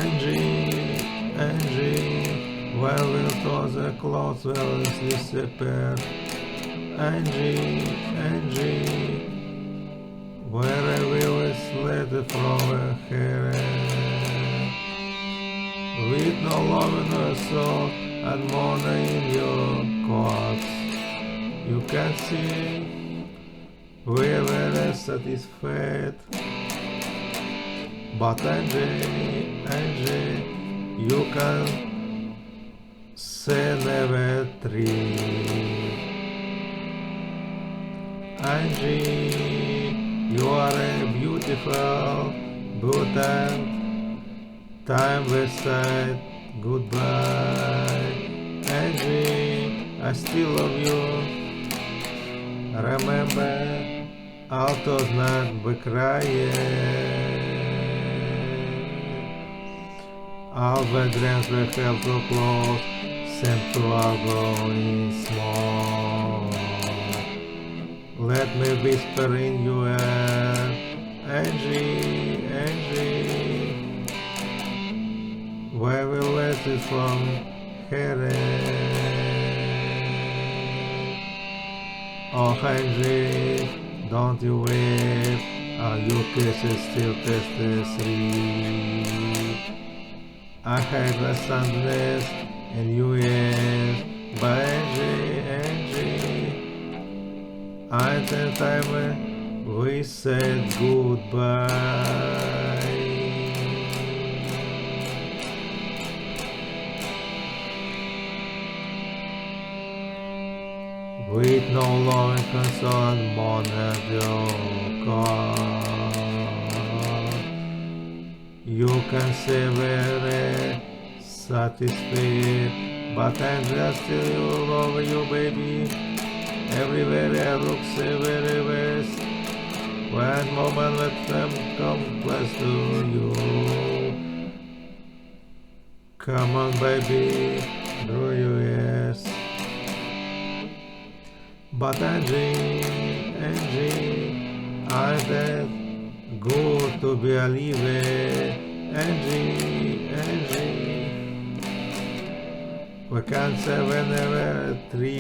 Angie, Angie, where will all the clothes will disappear? Angie, Angie, where will this letter from her hair? With no love in her soul and money in your corpse, you can see we're very satisfied. But Angie, Angie, you can say never tree. Angie, you are a beautiful, but time will say goodbye. Angie, I still love you. Remember, out of not be crying. All the dreams we have so close seem to all growing small. Let me whisper in your ear, Angie, Angie, where will it from here? Oh Angie, don't you weep, are your kisses still taste the sweet? I had the sadness in your ears, but Angie, Angie, I think time we said goodbye. With no long concern, you can say very satisfied, but I'm just still over you, baby. Everywhere I look, say very best. One moment let them come close to you. Come on, baby, do you yes? But Angie, Angie, I that good to be alive. Angie, Angie, we can't say whenever 3